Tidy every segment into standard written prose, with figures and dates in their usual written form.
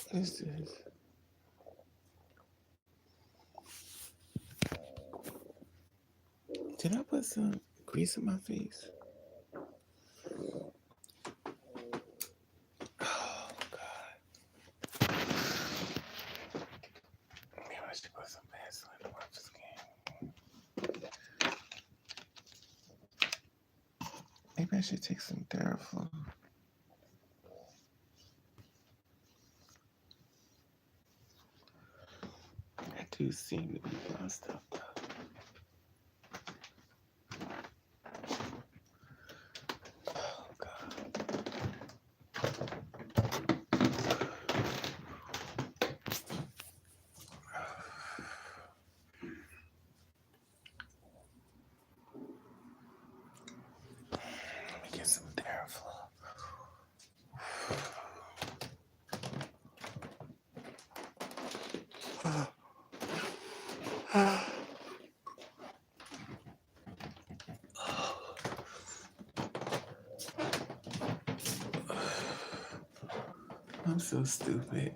What is this? Did I put some grease on my face? Oh God. Maybe I should put some Vaseline on my skin. Maybe I should take some Theraflu. I do seem to be lost up though. Oh God. Let me get some Theraflu. I'm so stupid.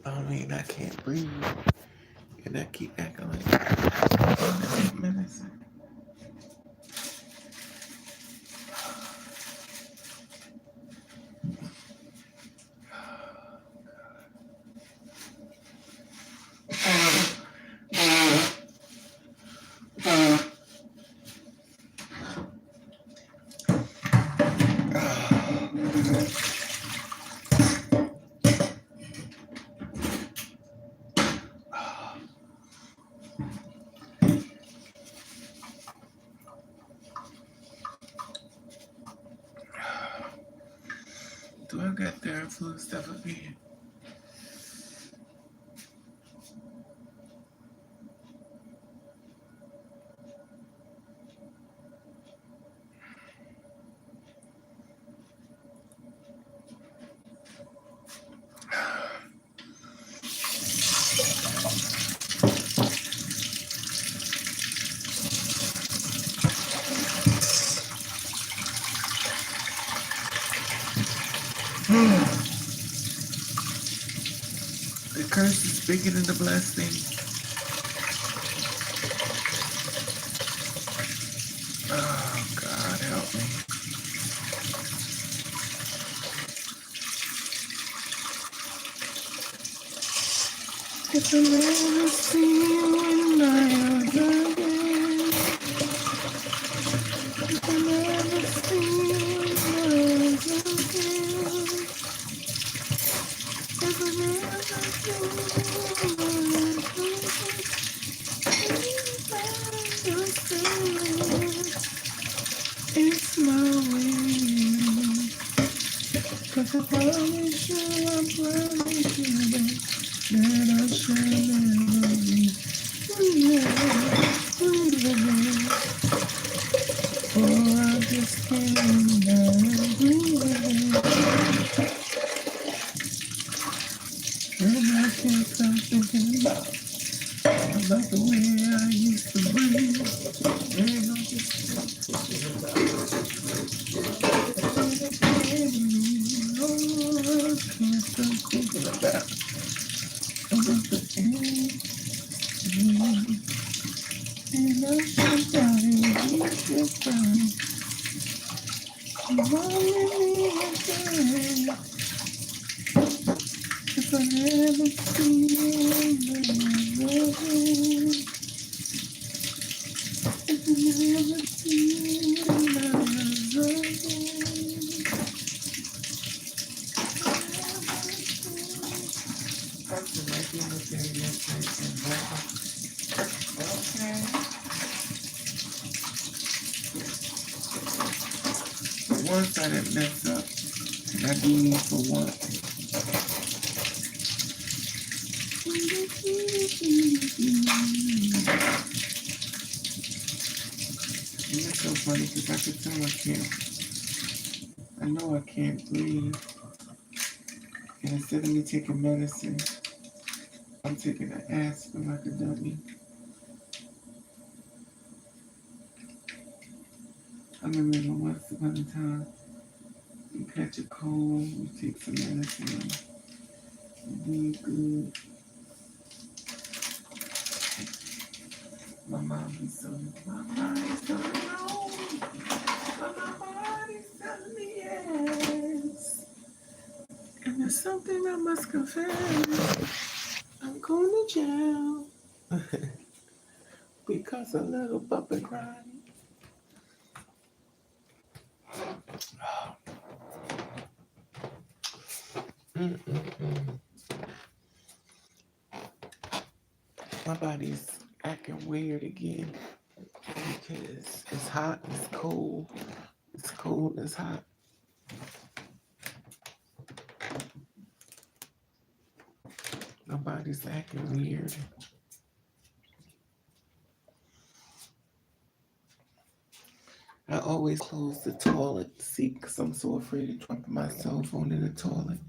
I mean, I can't breathe. And I keep acting like medicine. Do I got Theraflu stuff up here? The curse is bigger than the blessing. Oh, God, help me. If I never see you in my again, if I never see you in my again, if I never see you in my again, it's my way. 'Cause I promise you, I promise you that I shall never be free. For I just can't breathe. And I can't stop thinking about the way I used to breathe. And I just can't stop thinking about the end. And I should die, you should die. Why me again? If I never see you again, if I never see you again. After making the day yesterday, okay. Once I didn't mess up, and I do need for once. And it's so funny because I can tell I can't. I know I can't breathe. And instead of me taking medicine, I'm taking an aspirin like a dummy. I remember once upon a time, you catch a cold, you take some medicine, and be good. My mind be so, my body's telling me no. But my body's telling me yes. And there's something I must confess. I'm going to jail because a little puppy cried. Mm-mm-mm. My body's acting weird again because it's hot, it's cold, it's cold, it's hot. My body's acting weird. I always close the toilet seat because I'm so afraid of dropping my cell phone in the toilet.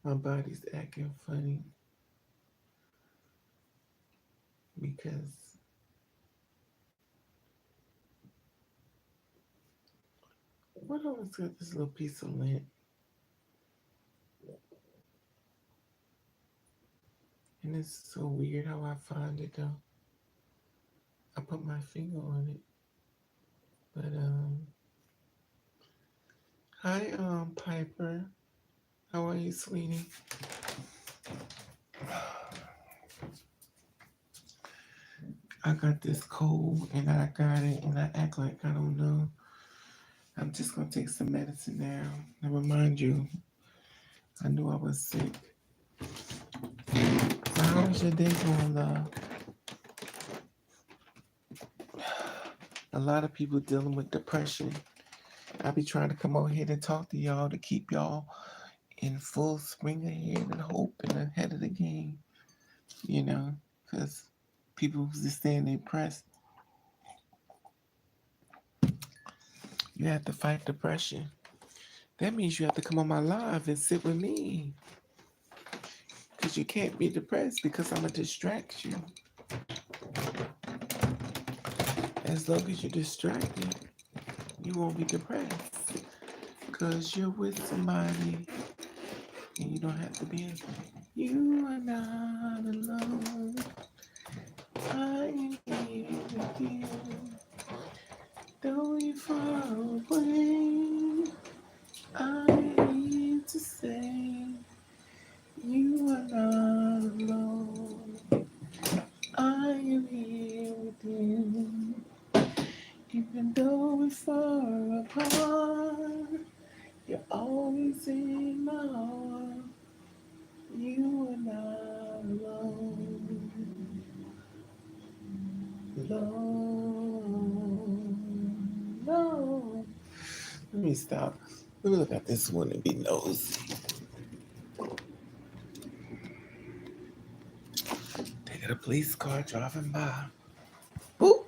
My body's acting funny because what always got this little piece of lint, and it's so weird how I find it though. I put my finger on it, but hi Piper, how are you, sweetie? I got this cold and I got it and I act like I don't know. I'm just gonna take some medicine now. Never mind you. I knew I was sick. So how was your day going, love? A lot of people dealing with depression. I be trying to come over here to talk to y'all to keep y'all in full swing ahead and hope and ahead of the game. You know, because people who's just staying depressed, you have to fight depression. That means you have to come on my live and sit with me. Because you can't be depressed because I'm going to distract you. As long as you're distracted, you won't be depressed. Because you're with somebody and you don't have to be. You are not alone. I am here with you. Though you're far away, I am here to say you are not alone. I am here with you. Even though we're far apart, you're always in my heart. You are not alone. Alone. No. Let me stop. Let me look at this one and be nosy. They got a police car driving by. Ooh.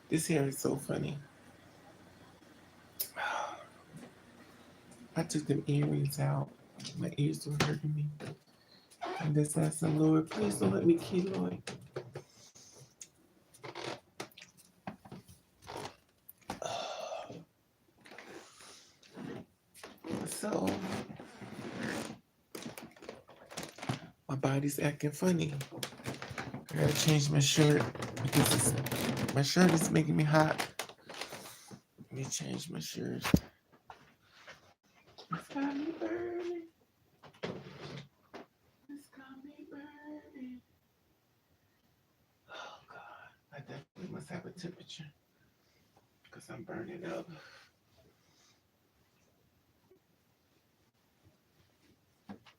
This hair is so funny. I took them earrings out. My ears were hurting me. I just asked the Lord, please don't let me keloid. So my body's acting funny. I gotta change my shirt because my shirt is making me hot. Let me change my shirt. It's got me burning. It's got me burning. Oh God, I definitely must have a temperature because I'm burning up.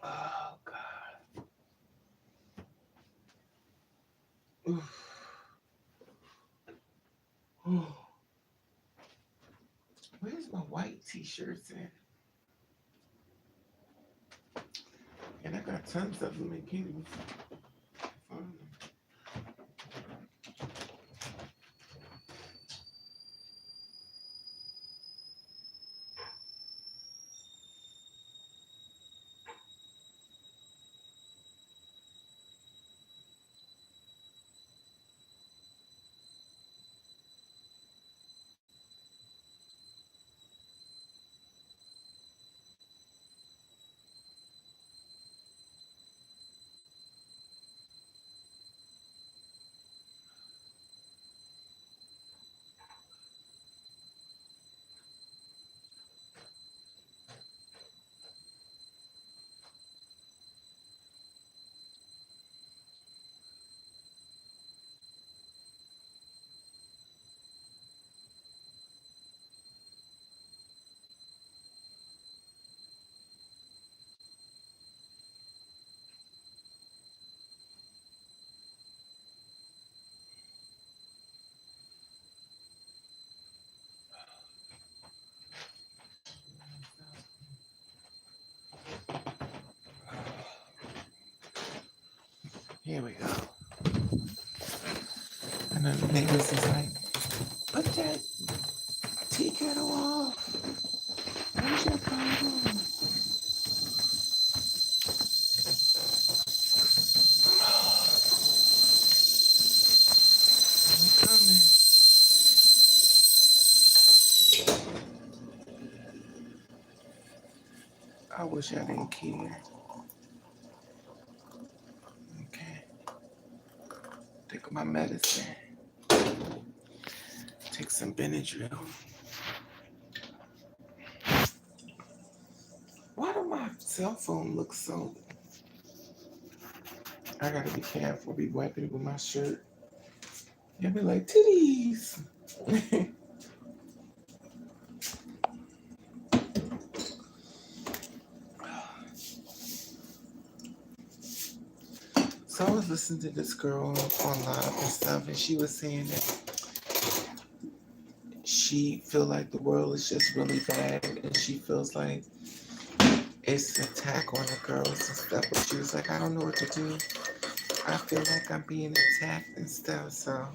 Oh God. Oof. Oh. Where's my white t-shirts in. And I got tons of them in Kindles. Here we go. And then the neighbors is like, put that tea kettle off. What's your problem? I'm coming. I wish I didn't care. Okay. Take my medicine. Take some Benadryl. Why do my cell phone look so... I gotta be careful. Be wiping it with my shirt. You'll be like, titties. So I was listening to this girl online and stuff, and she was saying that she feel like the world is just really bad, and she feels like it's an attack on the girls and stuff. But she was like, I don't know what to do. I feel like I'm being attacked and stuff. So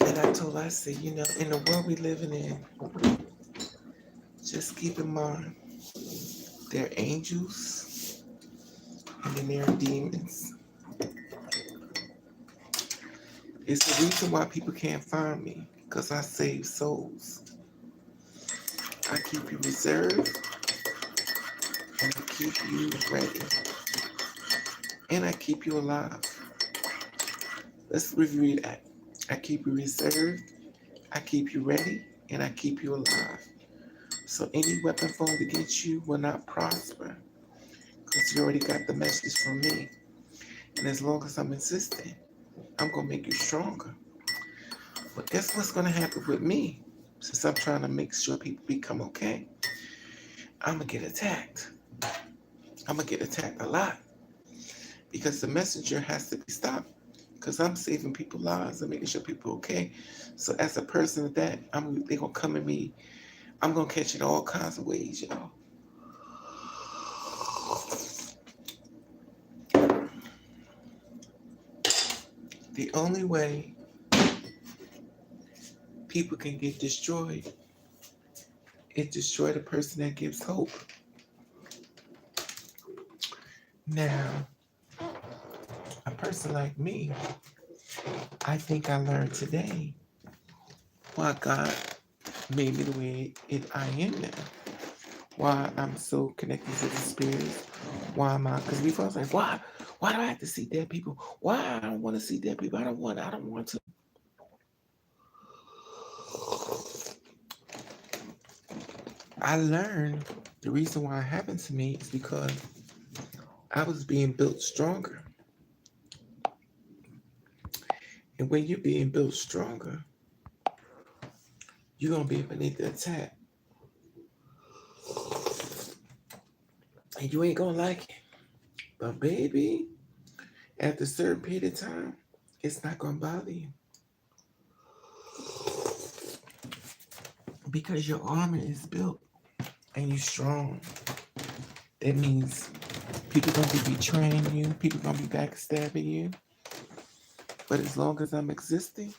and I told her, I said, you know, in the world we living in, just keep in mind, they're angels and then there are demons. It's the reason why people can't find me, because I save souls. I keep you reserved and I keep you ready. And I keep you alive. Let's review that. I keep you reserved, I keep you ready, and I keep you alive. So any weapon formed against you will not prosper, because you already got the message from me. And as long as I'm insistent, I'm going to make you stronger. But guess what's going to happen with me? Since I'm trying to make sure people become okay, I'm going to get attacked. I'm going to get attacked a lot. Because the messenger has to be stopped. Because I'm saving people's lives and making sure people are okay. So as a person of that, they're going to come at me. I'm going to catch it all kinds of ways, y'all. The only way people can get destroyed is destroy the person that gives hope. Now, a person like me, I think I learned today why God made me the way I am now. Why I'm so connected to the spirits. Why am I? Because before I was like, why? Why do I have to see dead people? Why I don't want to see dead people? I don't want to. I learned the reason why it happened to me is because I was being built stronger. And when you're being built stronger, you're going to be beneath the attack. And you ain't going to like it. But baby, after a certain period of time, It's not going to bother you because your armor is built and you're strong. That means people going to be betraying you. People going to be backstabbing you. But as long as I'm existing,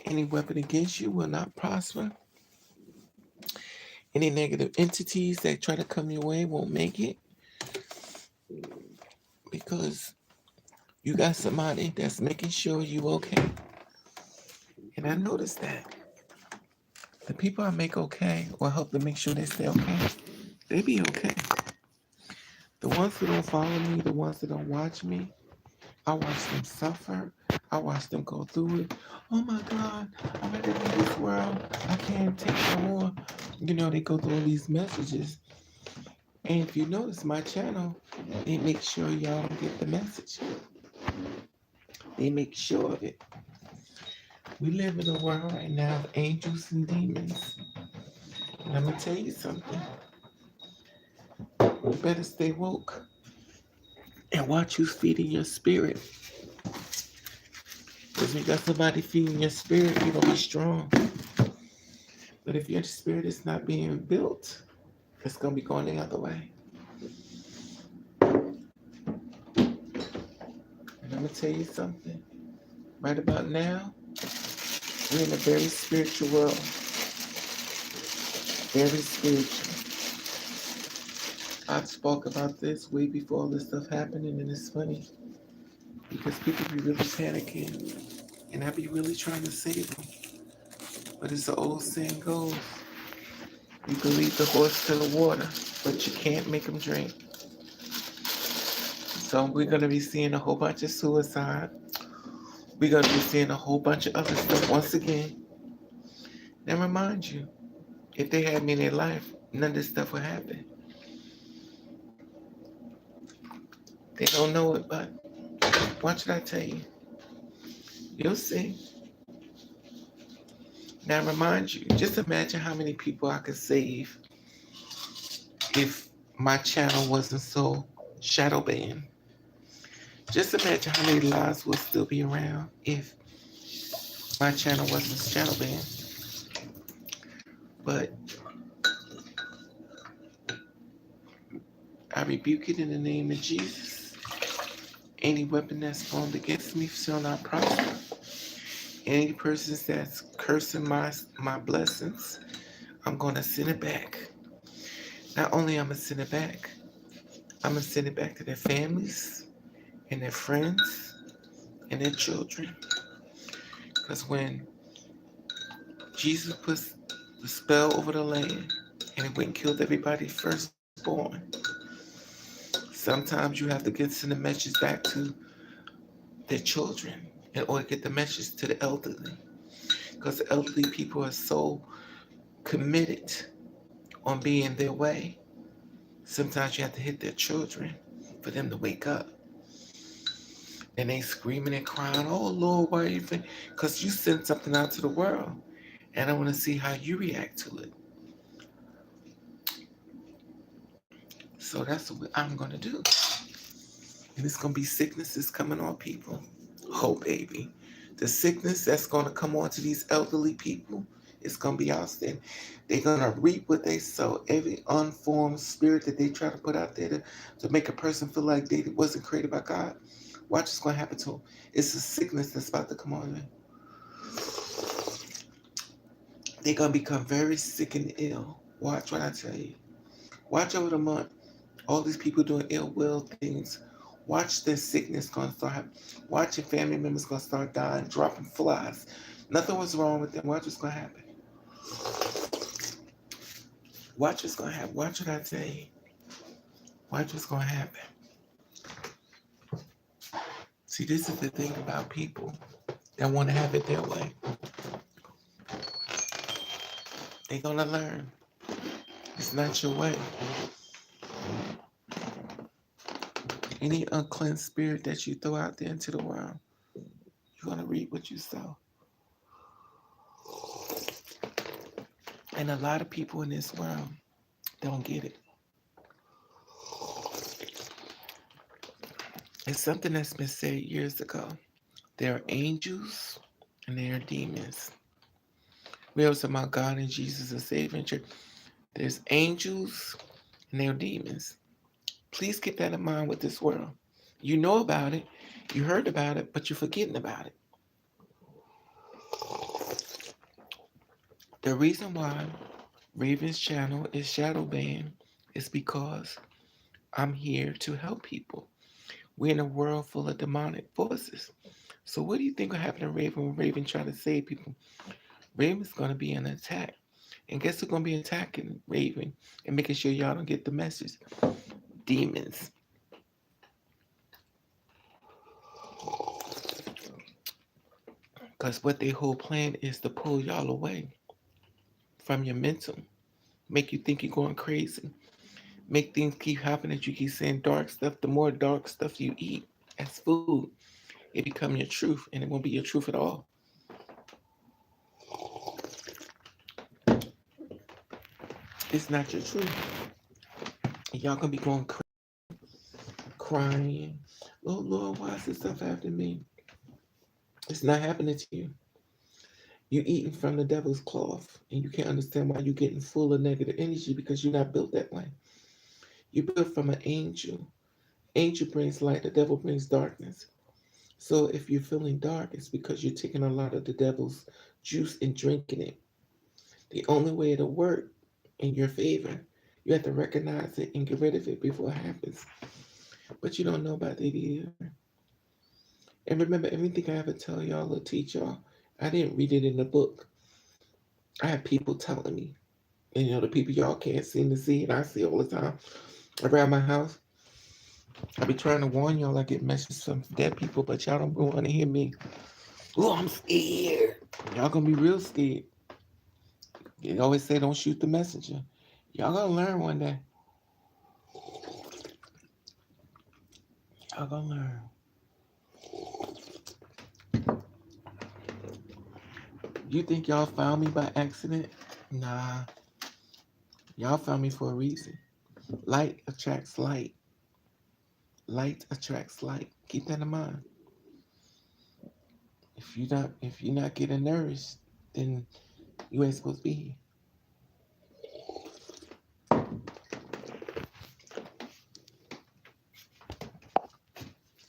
any weapon against you will not prosper. Any negative entities that try to come your way won't make it because you got somebody that's making sure you okay. And I noticed that the people I make okay or help to make sure they stay okay, they be okay. The ones who don't follow me, the ones that don't watch me, I watch them suffer. I watch them go through it. Oh my God, I'm ready to leave this world. I can't take no more. You know, they go through all these messages. And if you notice my channel, they make sure y'all don't get the message. They make sure of it. We live in a world right now of angels and demons. And I'm going to tell you something. You better stay woke and watch who's feeding your spirit. Because when you got somebody feeding your spirit, you're going to be strong. But if your spirit is not being built, it's going to be going the other way. And I'm going to tell you something. Right about now, we're in a very spiritual world. Very spiritual. I spoke about this way before all this stuff happening, and it's funny because people be really panicking, and I be really trying to save them. But as the old saying goes, you can lead the horse to the water, but you can't make him drink. So we're going to be seeing a whole bunch of suicide. We're going to be seeing a whole bunch of other stuff once again. Now remind you, if they had me in their life, none of this stuff would happen. They don't know it, but what should I tell you? You'll see. Now remind you, just imagine how many people I could save if my channel wasn't so shadow banned. Just imagine how many lives would still be around if my channel wasn't shadow banned. But I rebuke it in the name of Jesus. Any weapon that's formed against me shall not prosper. Any persons that's cursing my blessings, I'm going to send it back. Not only I'm going to send it back, I'm going to send it back to their families and their friends and their children. Because when Jesus puts the spell over the land and it went and killed everybody firstborn, sometimes you have to send the message back to their children in order to get the message to the elderly. Because the elderly people are so committed on being their way. Sometimes you have to hit their children for them to wake up. And they screaming and crying, oh Lord, why are you? Because you sent something out to the world. And I want to see how you react to it. So that's what I'm going to do. And it's going to be sicknesses coming on people. Oh, baby. The sickness that's going to come on to these elderly people is going to be outstanding. They're going to reap what they sow. Every unformed spirit that they try to put out there to make a person feel like they wasn't created by God, watch what's going to happen to them. It's a sickness that's about to come on them. They're going to become very sick and ill. Watch what I tell you. Watch over the month. All these people doing ill will things. Watch their sickness going to start happening. Watch your family members going to start dying, dropping flies. Nothing was wrong with them. Watch what's going to happen. Watch what's going to happen. Watch what I tell you. Watch what's going to happen. See, this is the thing about people that want to have it their way. They're going to learn. It's not your way. Any unclean spirit that you throw out there into the world, you're going to reap what you sow. And a lot of people in this world don't get it. It's something that's been said years ago. There are angels and there are demons. We always talk about God and Jesus as Savior and Church. There's angels and there are demons. Please keep that in mind with this world. You know about it, you heard about it, but you're forgetting about it. The reason why Raven's channel is shadow banned is because I'm here to help people. We're in a world full of demonic forces. So what do you think will happen to Raven when Raven try to save people? Raven's going to be an attack. And guess who's going to be attacking Raven and making sure y'all don't get the message? Demons. Because what their whole plan is to pull y'all away from your mental. Make you think you're going crazy. Make things keep happening. You keep saying dark stuff. The more dark stuff you eat as food, it become your truth, and it won't be your truth at all. It's not your truth. Y'all gonna be going crying. Oh Lord, why is this stuff happening to me? It's not happening to you. You're eating from the devil's cloth, and you can't understand why you're getting full of negative energy because you're not built that way. You're built from an angel. Angel brings light, the devil brings darkness. So if you're feeling dark, it's because you're taking a lot of the devil's juice and drinking it. The only way it'll work in your favor, you have to recognize it and get rid of it before it happens. But you don't know about it either. And remember, everything I ever tell y'all or teach y'all, I didn't read it in the book. I have people telling me. And the people y'all can't seem to see, and I see all the time around my house. I be trying to warn y'all. I get messages from dead people, but y'all don't want to hear me. Oh, I'm scared. Y'all gonna be real scared. They always say don't shoot the messenger. Y'all gonna learn one day. Y'all gonna learn. You think y'all found me by accident? Nah. Y'all found me for a reason. Light attracts light. Light attracts light. Keep that in mind. If you're not getting nourished, then you ain't supposed to be here.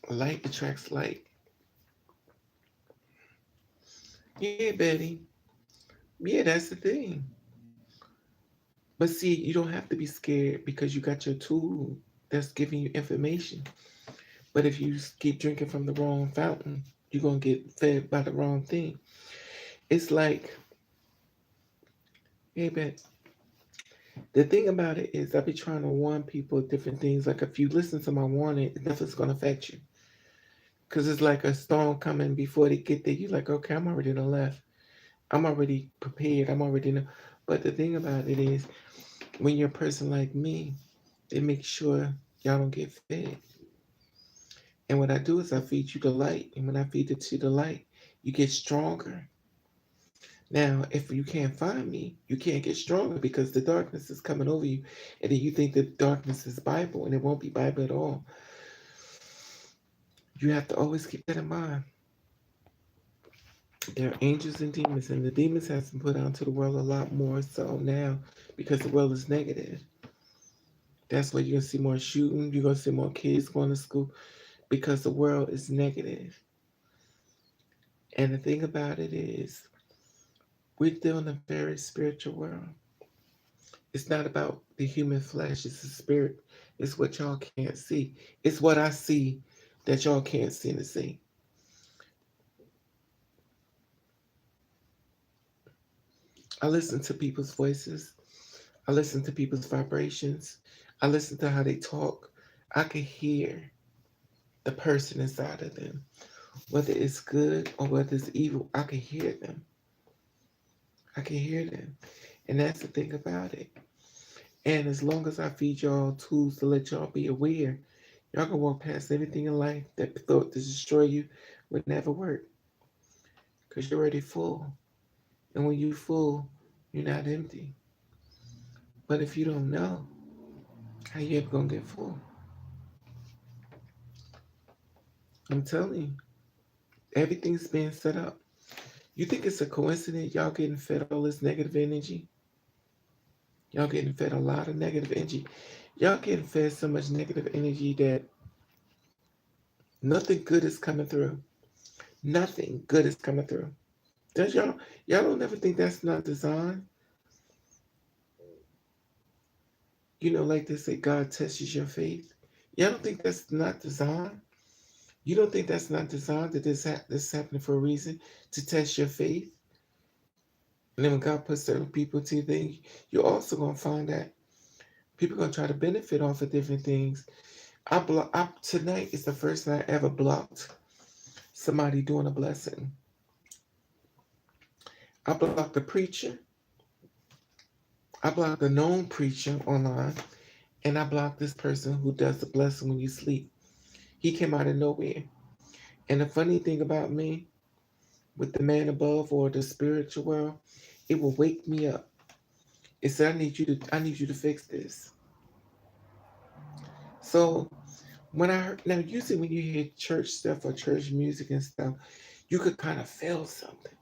Light attracts light. Yeah, Betty. Yeah, that's the thing. But see, you don't have to be scared because you got your tool that's giving you information. But if you keep drinking from the wrong fountain, you're gonna get fed by the wrong thing. It's like, hey, Bet. The thing about it is, I be trying to warn people of different things. Like if you listen to my warning, nothing's gonna affect you. Cause it's like a storm coming before they get there. You're like, okay, I'm already in the left. I'm already prepared. I'm already know. But the thing about it is, when you're a person like me, they make sure y'all don't get fed. And what I do is I feed you the light. And when I feed it to the light, you get stronger. Now, if you can't find me, you can't get stronger because the darkness is coming over you. And then you think that darkness is Bible, and it won't be Bible at all. You have to always keep that in mind. There are angels and demons, and the demons has been put out into the world a lot more so now because the world is negative. That's why you're gonna see more shooting, you're gonna see more kids going to school because the world is negative. And the thing about it is, we're still in a very spiritual world. It's not about the human flesh, it's the spirit. It's what y'all can't see. It's what I see that y'all can't see to see. I listen to people's voices. I listen to people's vibrations. I listen to how they talk. I can hear the person inside of them. Whether it's good or whether it's evil, I can hear them. I can hear them. And that's the thing about it. And as long as I feed y'all tools to let y'all be aware, y'all can walk past everything in life that thought to destroy you would never work. Because you're already full. And when you're full, you're not empty. But if you don't know, how you ever gonna get full? I'm telling you, Everything's being set up. You think it's a coincidence y'all getting fed all this negative energy? Y'all getting fed a lot of negative energy. Y'all getting fed so much negative energy that nothing good is coming through. Nothing good is coming through. Does y'all don't ever think that's not designed? You know, like they say, God tests your faith. Y'all don't think that's not designed? You don't think that's not designed, that this is happening for a reason, to test your faith? And then when God puts certain people to things, you're also gonna find that people are gonna try to benefit off of different things. Tonight is the first time I ever blocked somebody doing a blessing. I blocked the preacher. I blocked the known preacher online, and I blocked this person who does the blessing when you sleep. He came out of nowhere. And the funny thing about me, with the man above or the spiritual world, it will wake me up. It said, I need you to fix this. So when I heard, now usually when you hear church stuff or church music and stuff, you could kind of feel something.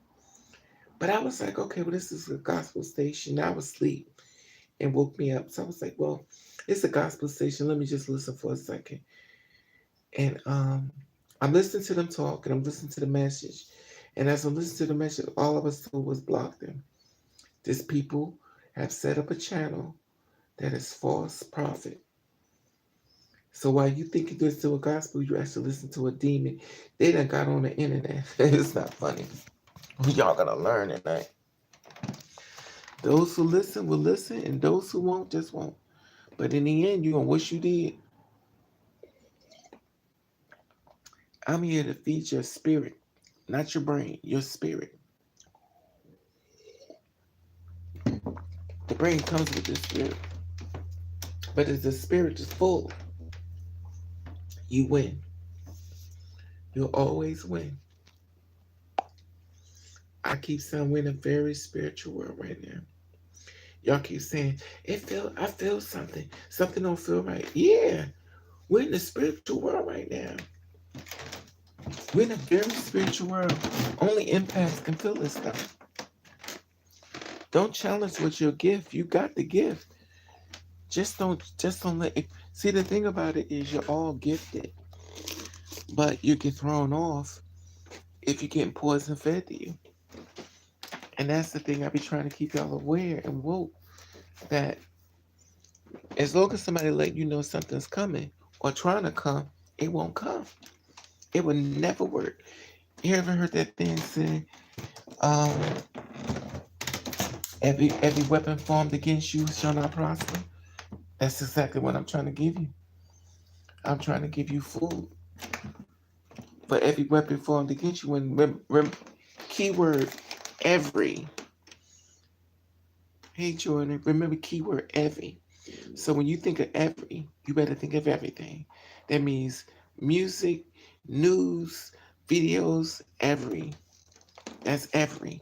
But I was like, okay, well, this is a gospel station. I was asleep and woke me up. So I was like, well, it's a gospel station. Let me just listen for a second. And I'm listening to them talk and I'm listening to the message. And as I'm listening to the message, all I was told was block them. These people have set up a channel that is false prophet. So while you think you listen to a gospel, you actually listen to a demon. They done got on the internet. It's not funny. Y'all gonna learn tonight. Those who listen will listen, and those who won't just won't. But in the end, you're gonna wish you did. I'm here to feed your spirit, not your brain, your spirit. The brain comes with the spirit. But if the spirit is full, you win. You'll always win. I keep saying we're in a very spiritual world right now. Y'all keep saying, I feel something. Something don't feel right. Yeah. We're in the spiritual world right now. We're in a very spiritual world. Only empaths can feel this stuff. Don't challenge with your gift. You got the gift. Just don't let it. See, the thing about it is you're all gifted. But you get thrown off if you're getting poison fed to you. And that's the thing I be trying to keep y'all aware and woke, that as long as somebody let you know something's coming or trying to come, it won't come. It will never work. You ever heard that thing say, um, every weapon formed against you shall not prosper? That's exactly what I'm trying to give you. I'm trying to give you food for every weapon formed against you. And keyword every. Hey Jordan, remember keyword every. So when you think of every, you better think of everything. That means music, news, videos, every. That's every.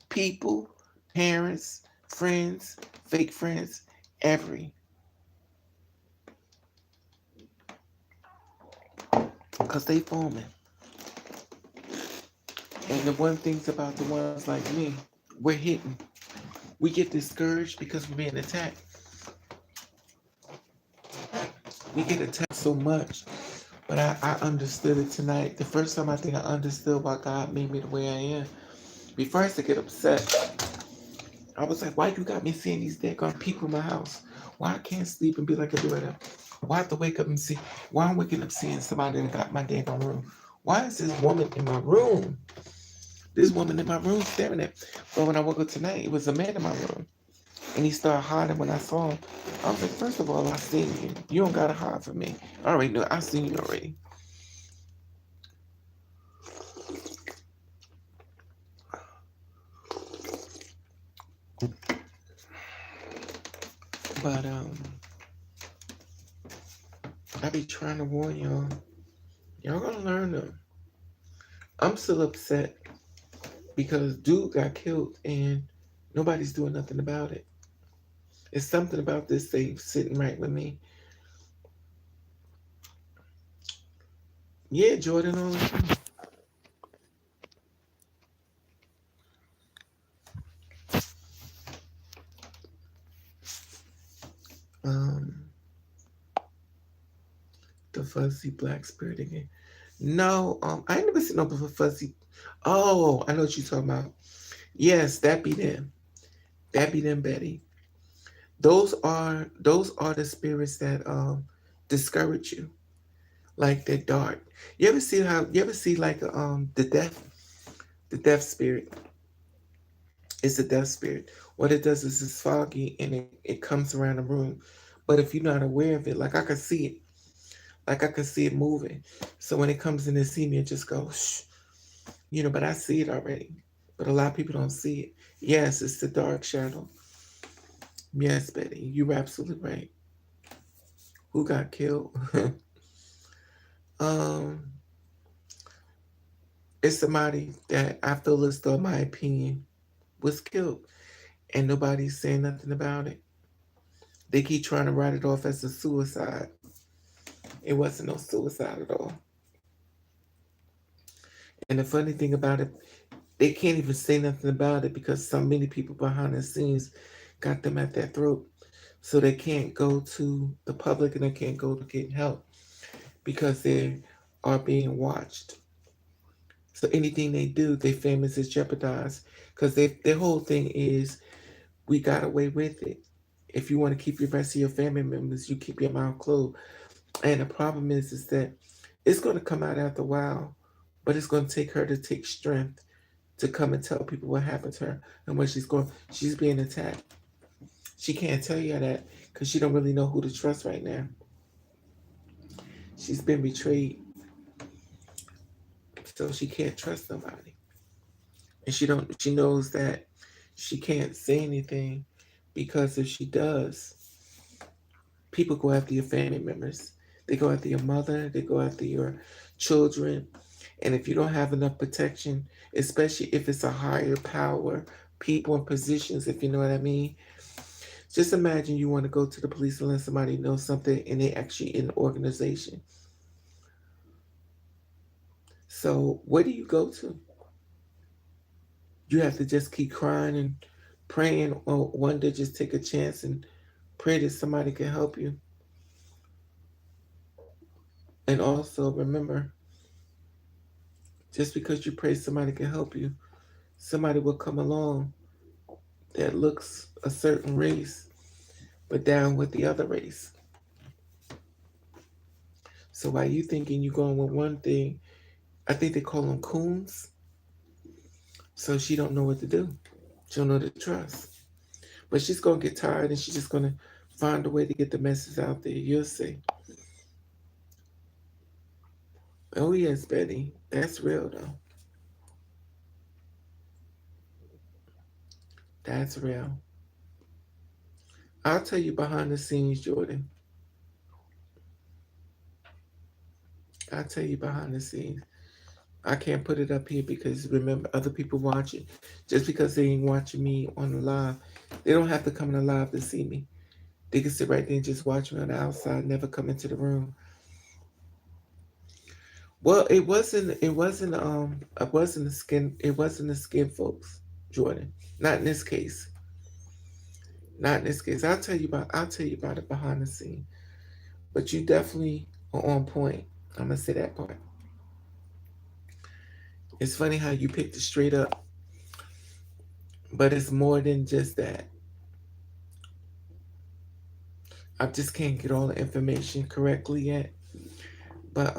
People, parents, friends, fake friends, every. Because they forming. And the one thing's about the ones like me, we're hitting. We get discouraged because we're being attacked. We get attacked so much. But I understood it tonight. The first time I think I understood why God made me the way I am. Before I used to get upset, I was like, why you got me seeing these daggone people in my house? Why I can't sleep and be like everybody else? Why I have to wake up and see? Why I'm waking up seeing somebody that got my daggone room? Why is this woman in my room? This woman in my room staring at me. But when I woke up tonight, it was a man in my room. And he started hiding when I saw him. I was like, first of all, I seen you. You don't gotta hide from me. I already know. I seen you already. But I be trying to warn y'all. Y'all gonna learn them. I'm still upset because dude got killed and nobody's doing nothing about it. It's something about this thing sitting right with me. Yeah, Jordan, all the time. Um, the fuzzy black spirit again. No, I ain't never seen no fuzzy. Oh, I know what you're talking about. Yes, that be them. That be them, Betty. Those are the spirits that discourage you, like they're dark. You ever see like the death spirit. It's a death spirit. What it does is it's foggy and it comes around the room. But if you're not aware of it, like I can see it, like I can see it moving. So when it comes in to see me, it just goes, shh. But I see it already. But a lot of people don't see it. Yes, it's the dark shadow. Yes, Betty, you're absolutely right. Who got killed? um, it's somebody that I feel as though, my opinion, was killed, and nobody's saying nothing about it. They keep trying to write it off as a suicide. It wasn't no suicide at all. And the funny thing about it, they can't even say nothing about it because so many people behind the scenes got them at their throat. So they can't go to the public and they can't go to get help because they are being watched. So anything they do, their families is jeopardized because their whole thing is we got away with it. If you want to keep your rest of your family members, you keep your mouth closed. And the problem is that it's going to come out after a while, but it's going to take her to take strength to come and tell people what happened to her and what she's going. She's being attacked. She can't tell you that because she don't really know who to trust right now. She's been betrayed, so she can't trust nobody, and she don't. She knows that she can't say anything because if she does, people go after your family members. They go after your mother. They go after your children. And if you don't have enough protection, especially if it's a higher power, people in positions, if you know what I mean, just imagine you want to go to the police and let somebody know something and they actually in the organization. So where do you go to? You have to just keep crying and praying, or one day just take a chance and pray that somebody can help you. And also remember, just because you pray somebody can help you, somebody will come along that looks a certain race, but down with the other race. So while you thinking you going with one thing, I think they call them coons. So she don't know what to do. She don't know to trust. But she's gonna get tired and she's just gonna find a way to get the message out there. You'll see. Oh yes, Betty. That's real though. That's real. I'll tell you behind the scenes, Jordan. I'll tell you behind the scenes. I can't put it up here because remember other people watching. Just because they ain't watching me on the live, they don't have to come in the live to see me. They can sit right there and just watch me on the outside, never come into the room. Well, it wasn't the skin folks, Jordan. Not in this case. Not in this case. I'll tell you about it behind the scene. But you definitely are on point. I'm gonna say that part. It's funny how you picked it straight up, but it's more than just that. I just can't get all the information correctly yet. But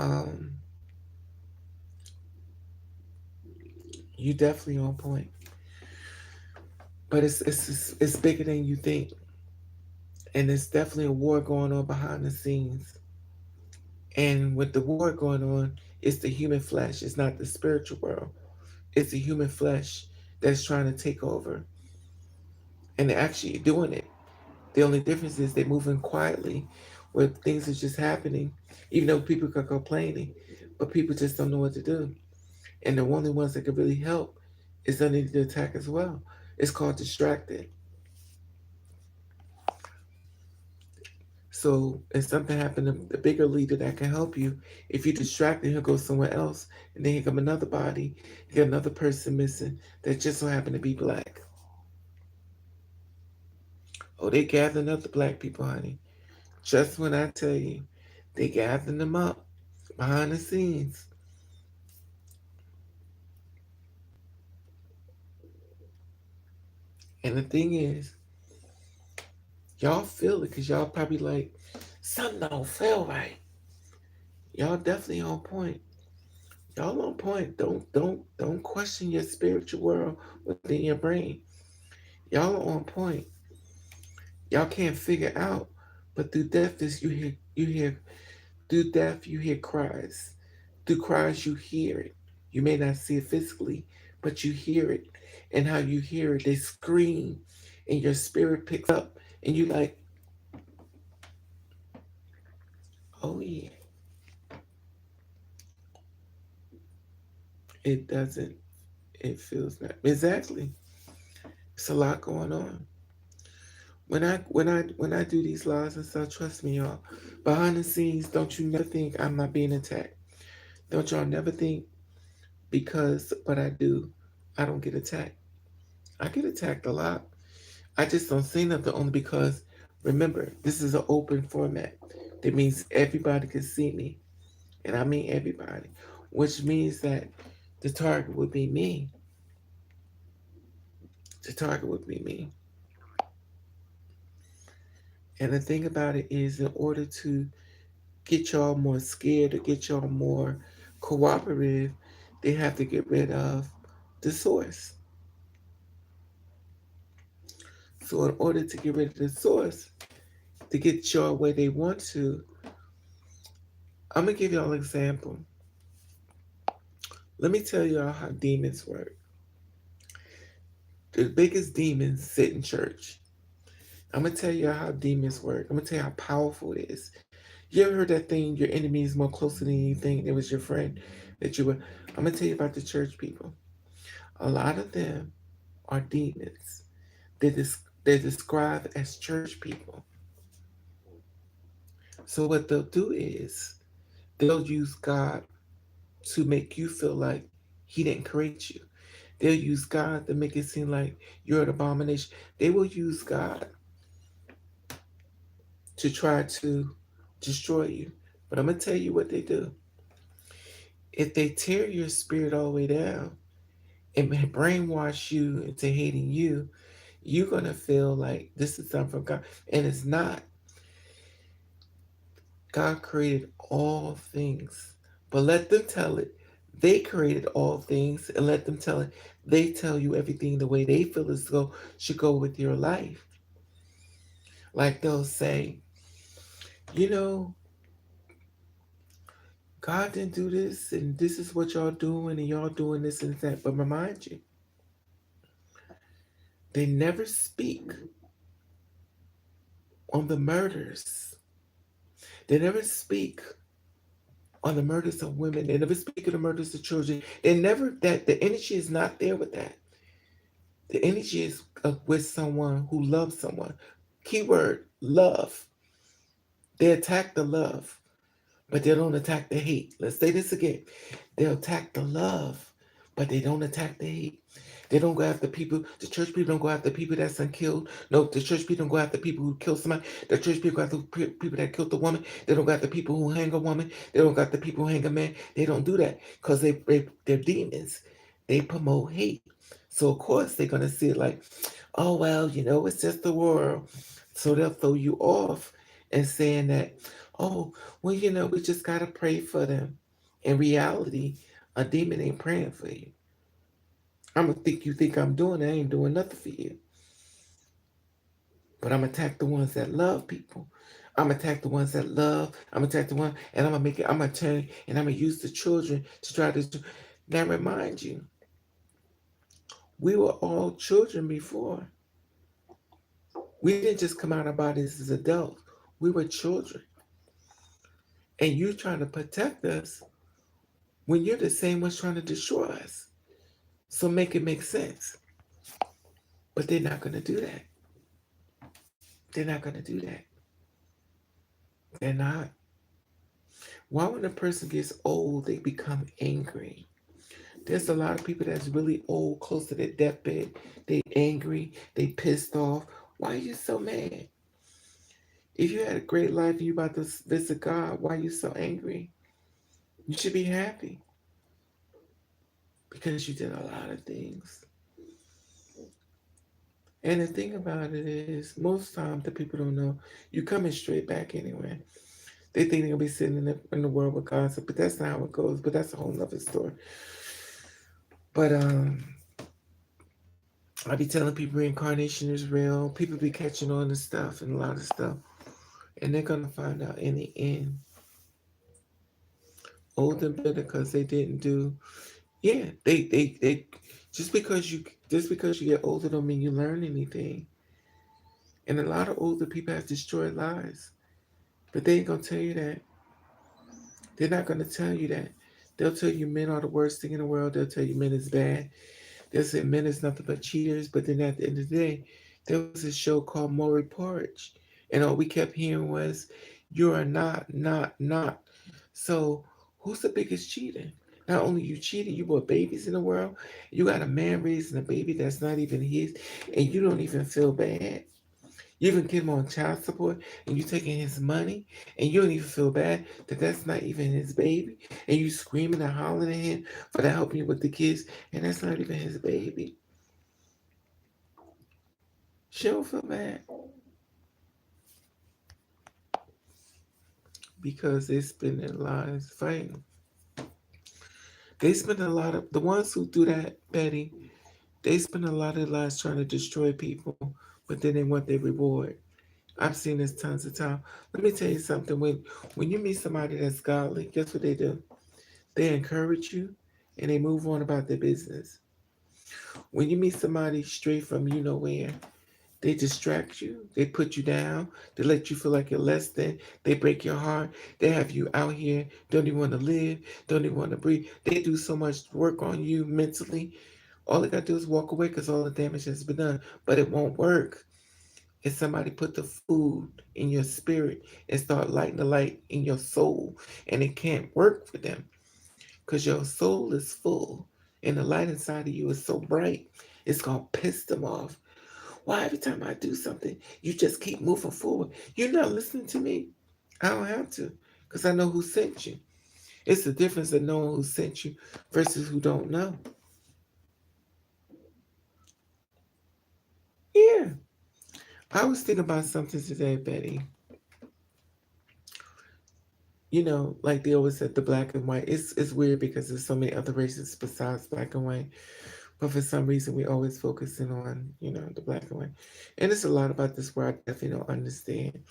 you definitely on point. But it's bigger than you think. And it's definitely a war going on behind the scenes. And with the war going on, it's the human flesh. It's not the spiritual world. It's the human flesh that's trying to take over. And they're actually doing it. The only difference is they're moving quietly where things are just happening, even though people are complaining, but people just don't know what to do. And the only ones that can really help is under the attack as well. It's called distracted. So if something happened to the bigger leader that can help you, if you're distracted, he'll go somewhere else, and then here come another body, you got another person missing that just so happen to be black. Oh, they gathering up the black people, honey. Just when I tell you, they gathered them up behind the scenes. And the thing is, y'all feel it because y'all probably like, something don't feel right. Y'all definitely on point. Y'all on point. Don't question your spiritual world within your brain. Y'all are on point. Y'all can't figure out, but through death is you hear through death you hear cries. Through cries you hear it. You may not see it physically, but you hear it. And how you hear it, they scream, and your spirit picks up, and you like, oh yeah. It doesn't. It feels not exactly. It's a lot going on. When I do these lives and stuff, trust me, y'all. Behind the scenes, don't you never think I'm not being attacked. Don't y'all never think because what I do, I don't get attacked. I get attacked a lot. I just don't say nothing only because remember, this is an open format. That means everybody can see me. And I mean everybody. Which means that the target would be me. The target would be me. And the thing about it is in order to get y'all more scared or get y'all more cooperative, they have to get rid of the source. So in order to get rid of the source, to get y'all where they want to, I'm gonna give y'all an example. Let me tell y'all how demons work. The biggest demons sit in church. I'm gonna tell you how demons work. I'm gonna tell you how powerful it is. You ever heard that thing? Your enemy is more closer than you think. It was your friend that you were. I'm gonna tell you about the church people. A lot of them are demons. They're described as church people. So what they'll do is they'll use God to make you feel like He didn't create you. They'll use God to make it seem like you're an abomination. They will use God to try to destroy you. But I'm gonna tell you what they do. If they tear your spirit all the way down and brainwash you into hating you, you're gonna feel like this is something from God. And it's not. God created all things. But let them tell it. They created all things and let them tell it. They tell you everything the way they feel as though should go with your life. Like they'll say, you know, God didn't do this and this is what y'all doing and y'all doing this and that. But remind you, they never speak on the murders. They never speak on the murders of women. They never speak of the murders of children. They never, that the energy is not there with that. The energy is with someone who loves someone. Keyword, love. They attack the love, but they don't attack the hate. Let's say this again. They'll attack the love, but they don't attack the hate. They don't go after people. The church people don't go after people that's unkilled. No, the church people don't go after people who kill somebody. The church people go after people that killed the woman. They don't go after people who hang a woman. They don't go after people who hang a man. They don't do that because they're demons. They promote hate. So of course they're gonna see it like, oh well, it's just the world. So they'll throw you off and saying that, oh, well, we just gotta pray for them. In reality, a demon ain't praying for you. I'm gonna think you think I'm doing it. I ain't doing nothing for you. But I'm gonna attack the ones that love people. I'm gonna attack the ones that love. I'm gonna attack the one, and I'm gonna make it. I'm gonna turn and I'm gonna use the children to try to. Now remind you, we were all children before. We didn't just come out of our bodies as adults. We were children, and you trying to protect us when you're the same ones trying to destroy us. So make it make sense. But they're not gonna do that. They're not gonna do that. They're not. Why when a person gets old, they become angry? There's a lot of people that's really old, close to their deathbed. They angry, they pissed off. Why are you so mad? If you had a great life and you about to visit God, why are you so angry? You should be happy because you did a lot of things. And the thing about it is, most times the people don't know you coming straight back anyway. They think they're gonna be sitting in the world with God, but that's not how it goes. But that's a whole nother story. But I be telling people reincarnation is real. People be catching on to stuff and a lot of stuff, and they're gonna find out in the end, old and bitter because they didn't do. Yeah, they just because you get older don't mean you learn anything. And a lot of older people have destroyed lives, but they ain't gonna tell you that. They're not gonna tell you that. They'll tell you men are the worst thing in the world. They'll tell you men is bad. They'll say men is nothing but cheaters. But then at the end of the day, there was a show called Maury Porridge, and all we kept hearing was, "You are not." So who's the biggest cheater? Not only you cheated, you brought babies in the world. You got a man raising a baby that's not even his, and you don't even feel bad. You even get him on child support, and you taking his money, and you don't even feel bad that that's not even his baby, and you screaming and hollering at him for that helping you with the kids, and that's not even his baby. She don't feel bad because they spend their lives fighting. They spend a lot of the ones who do that, Betty. They spend a lot of their lives trying to destroy people, but then they want their reward. I've seen this tons of times. Let me tell you something. When you meet somebody that's godly, guess what they do? They encourage you and they move on about their business. When you meet somebody straight from you know where, they distract you, they put you down, they let you feel like you're less than, they break your heart, they have you out here, don't even want to live, don't even want to breathe. They do so much work on you mentally. All they got to do is walk away because all the damage has been done, but it won't work. If somebody put the food in your spirit and start lighting the light in your soul, and it can't work for them because your soul is full and the light inside of you is so bright, it's going to piss them off. Why every time I do something, you just keep moving forward? You're not listening to me. I don't have to because I know who sent you. It's the difference of knowing who sent you versus who don't know. Yeah. I was thinking about something today, Betty. You know, like they always said, the black and white. It's weird because there's so many other races besides black and white. But for some reason, we always focusing on, the black and white. And it's a lot about this where I definitely don't understand.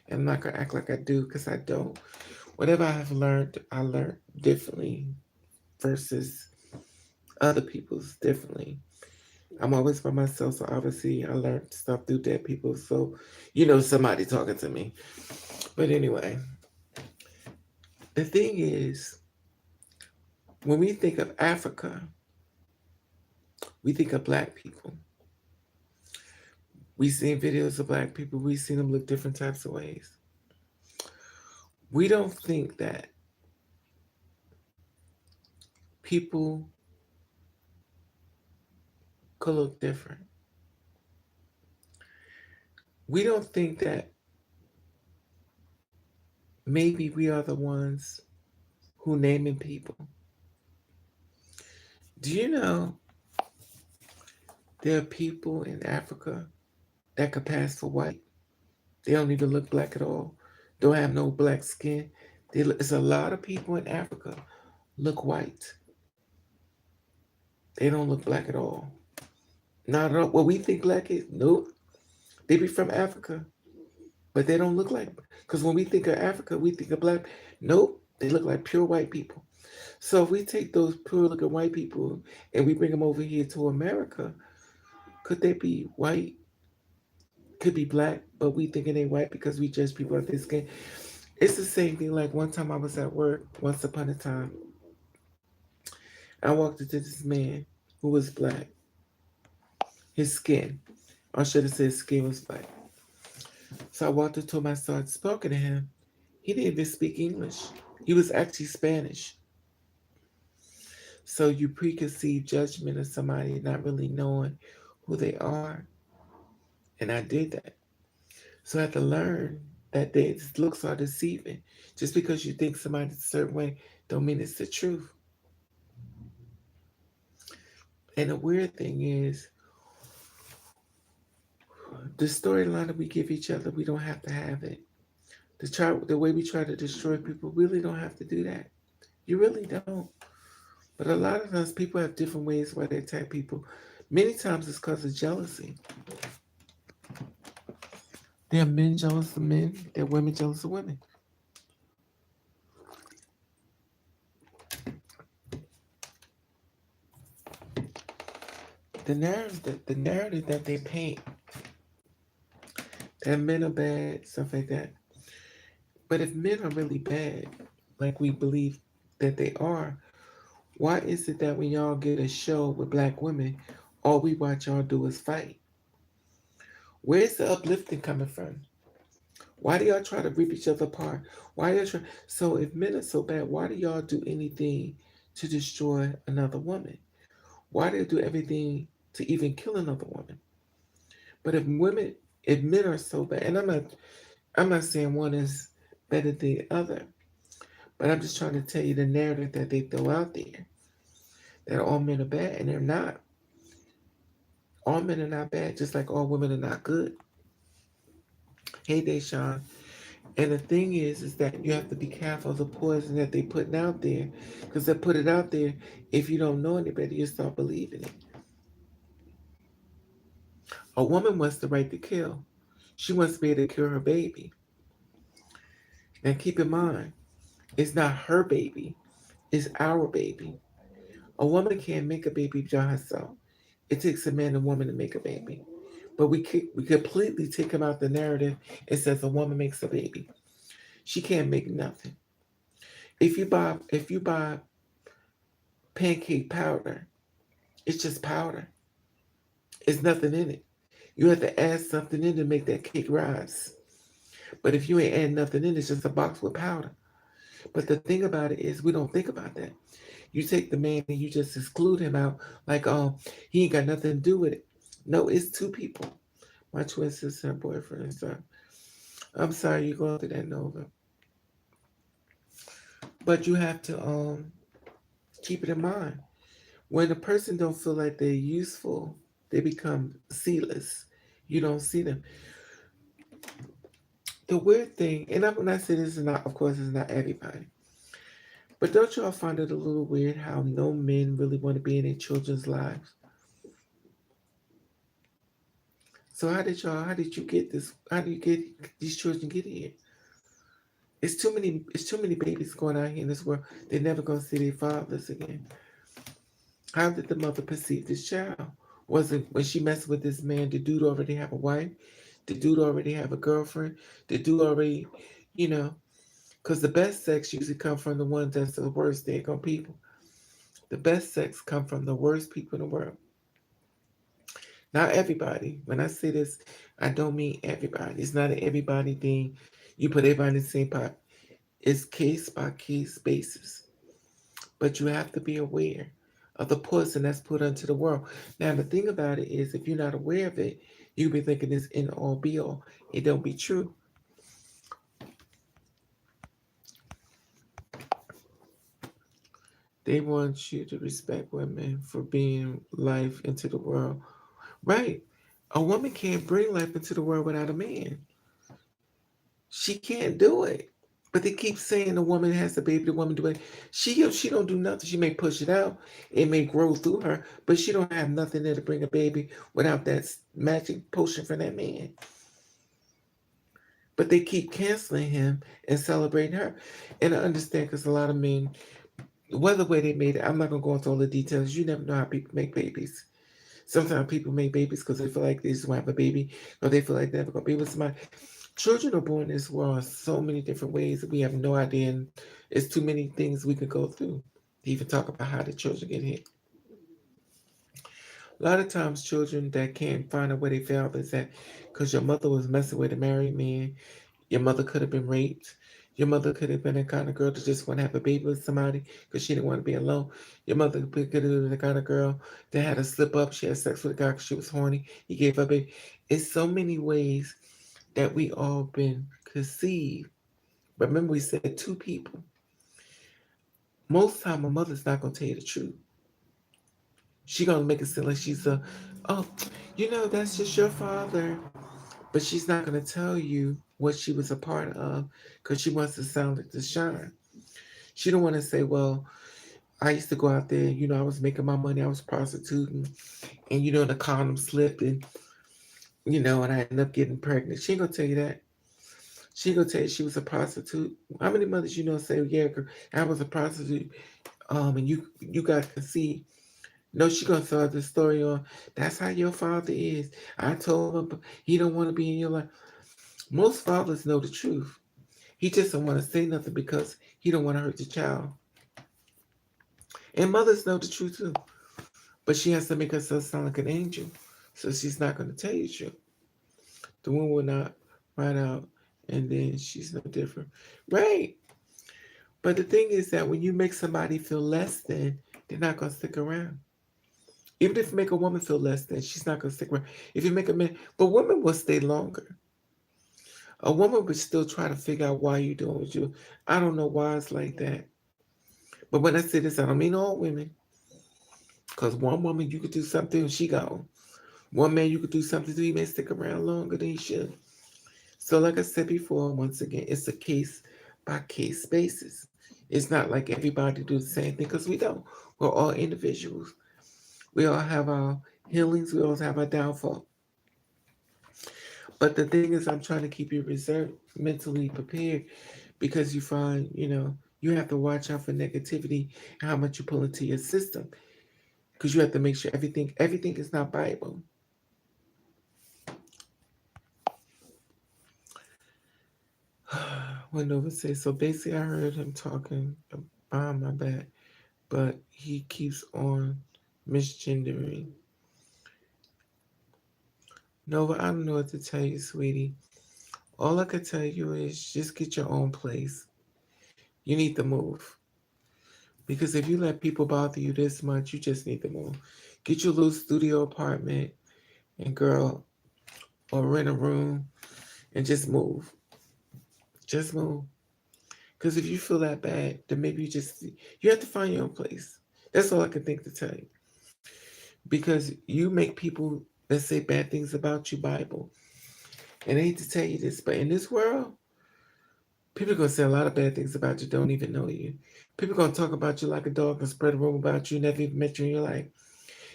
And I'm not going to act like I do because I don't. Whatever I have learned, I learned differently versus other people's differently. I'm always by myself, so obviously I learned stuff through dead people. So, somebody talking to me. But anyway, the thing is, when we think of Africa, we think of black people. We seen videos of black people. We seen them look different types of ways. We don't think that people could look different. We don't think that maybe we are the ones who naming people. Do you know there are people in Africa that could pass for white? They don't even look black at all. Don't have no black skin. There's a lot of people in Africa look white. They don't look black at all. Not at all. What we think black is, nope. They be from Africa, but they don't look like. Because when we think of Africa, we think of black. Nope, they look like pure white people. So if we take those pure looking white people and we bring them over here to America, could they be white? Could be black, but we thinking they white because we judge people at this skin. It's the same thing. Like one time I was at work, once upon a time, I walked into this man who was black. His skin, or should have said his skin was black. So I walked up to him, I started speaking to him. He didn't even speak English. He was actually Spanish. So you preconceive judgment of somebody not really knowing who they are. And I did that. So I had to learn that their looks are deceiving. Just because you think somebody's a certain way, don't mean it's the truth. And the weird thing is, the storyline that we give each other, we don't have to have it. The way we try to destroy people, really don't have to do that. You really don't. But a lot of times, people have different ways why they attack people. Many times, it's because of jealousy. There are men jealous of men. There are women jealous of women. The narrative that they paint, that men are bad, stuff like that. But if men are really bad, like we believe that they are, why is it that when y'all get a show with black women, all we watch y'all do is fight? Where's the uplifting coming from? Why do y'all try to rip each other apart? Why do y'all try? So if men are so bad, why do y'all do anything to destroy another woman? Why do they do everything to even kill another woman? But if men are so bad, and I'm not saying one is better than the other, but I'm just trying to tell you the narrative that they throw out there, that all men are bad, and they're not. All men are not bad, just like all women are not good. Hey, Deshaun. And the thing is that you have to be careful of the poison that they putting out there, because they put it out there. If you don't know any better, you start believing it. A woman wants the right to kill. She wants to be able to kill her baby. Now keep in mind, it's not her baby, it's our baby. A woman can't make a baby by herself. It takes a man and woman to make a baby. But we completely take him out the narrative. It says a woman makes a baby. She can't make nothing. If you buy pancake powder, it's just powder. It's nothing in it. You have to add something in to make that cake rise. But if you ain't add nothing in, it's just a box with powder. But the thing about it is, we don't think about that. You take the man and you just exclude him out, like, he ain't got nothing to do with it. No, it's two people. My twin sister and boyfriend. So I'm sorry you're going through that, Nova. But you have to keep it in mind. When a person don't feel like they're useful, they become sealess. You don't see them. The weird thing, and when I say this is not, of course, it's not everybody. But don't y'all find it a little weird how no men really want to be in their children's lives? So how did you get this? How do you get these children get here? It's too many babies going out here in this world. They're never gonna see their fathers again. How did the mother perceive this child? Was it when she messed with this man, the dude already have a wife? The dude already have a girlfriend? The dude already, you know, because the best sex usually come from the ones that's the worst daggone people. The best sex come from the worst people in the world. Not everybody. When I say this, I don't mean everybody. It's not an everybody thing. You put everybody in the same pot. It's case by case basis. But you have to be aware of the poison that's put into the world. Now, the thing about it is, if you're not aware of it, you'll be thinking it's in all be all. It don't be true. They want you to respect women for being life into the world. Right. A woman can't bring life into the world without a man. She can't do it. But they keep saying the woman has the baby, the woman do it. She don't do nothing. She may push it out. It may grow through her, but she don't have nothing there to bring a baby without that magic potion from that man. But they keep canceling him and celebrating her. And I understand because a lot of men, whether way they made it, I'm not gonna go into all the details. You never know how people make babies. Sometimes people make babies because they feel like they just want to have a baby, or they feel like they're never gonna be with somebody. Children are born in this world in so many different ways that we have no idea, and it's too many things we could go through to even talk about how the children get hit. A lot of times, children that can't find out where they fell is that because your mother was messing with a married man, your mother could have been raped. Your mother could have been the kind of girl that just want to have a baby with somebody because she didn't want to be alone. Your mother could have been the kind of girl that had a slip up. She had sex with a guy because she was horny. He gave her a baby. It's so many ways that we all been conceive. Remember, we said two people. Most time, a mother's not gonna tell you the truth. She gonna make it seem like she's oh, that's just your father. But she's not gonna tell you what she was a part of because she wants to sound like the shine. She don't want to say, well, I used to go out there, I was making my money, I was prostituting, and the condom slipped, and I ended up getting pregnant. She ain't gonna tell you that. She ain't gonna tell you she was a prostitute. How many mothers say, yeah, girl, I was a prostitute, and you got conceived. No, she gonna start the story on. That's how your father is. I told him he don't want to be in your life. Most fathers know the truth. He just don't want to say nothing because he don't want to hurt the child. And mothers know the truth too. But she has to make herself sound like an angel. So she's not going to tell you the truth. The woman will not ride out and then she's no different. Right. But the thing is that when you make somebody feel less than, they're not going to stick around. Even if you make a woman feel less than, she's not going to stick around. If you make a man, but women will stay longer. A woman would still try to figure out why you're doing what you. I don't know why it's like that. But when I say this, I don't mean all women. Because one woman, you could do something and she gone. One man, you could do something to, he may stick around longer than he should. So like I said before, once again, it's a case by case basis. It's not like everybody do the same thing because we don't. We're all individuals. We all have our healings. We all have our downfall. But the thing is, I'm trying to keep you reserved, mentally prepared, because you find, you have to watch out for negativity and how much you pull into your system. Because you have to make sure everything is not Bible. Ravenovah says, so basically I heard him talking behind my back, but he keeps on misgendering. Nova, I don't know what to tell you, sweetie. All I could tell you is just get your own place. You need to move. Because if you let people bother you this much, you just need to move. Get your little studio apartment and girl, or rent a room and just move. Just move. Because if you feel that bad, then maybe you have to find your own place. That's all I can think to tell you. Because you make people that say bad things about you Bible. And I hate to tell you this, but in this world, people are going to say a lot of bad things about you, don't even know you. People are going to talk about you like a dog and spread a rumor about you, never even met you in your life.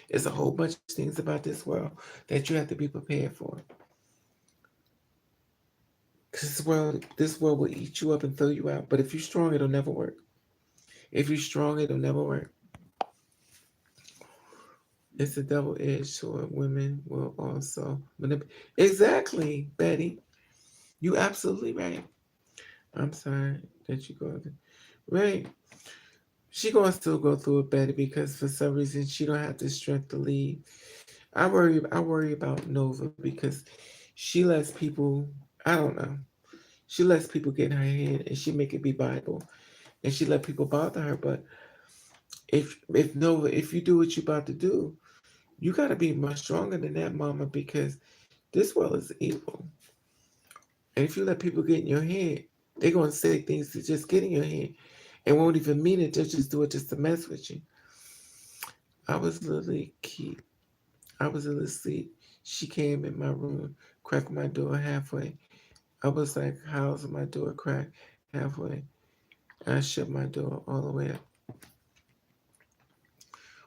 There's a whole bunch of things about this world that you have to be prepared for. Because this world will eat you up and throw you out. But if you're strong, it'll never work. If you're strong, it'll never work. It's a double-edged sword. Women will also exactly, Betty. You absolutely right. I'm sorry that you go there. Right. She gonna still go through it, Betty, because for some reason she don't have the strength to leave. I worry about Nova because she lets people, I don't know. She lets people get in her head and she make it be Bible. And she let people bother her. But if Nova, if you do what you about to do, you gotta be much stronger than that, mama, because this world is evil. And if you let people get in your head, they're gonna say things to just get in your head and won't even mean it, they'll just do it just to mess with you. I was literally key. I was in the sleep. She came in my room, cracked my door halfway. I was like, how's my door cracked halfway? And I shut my door all the way up.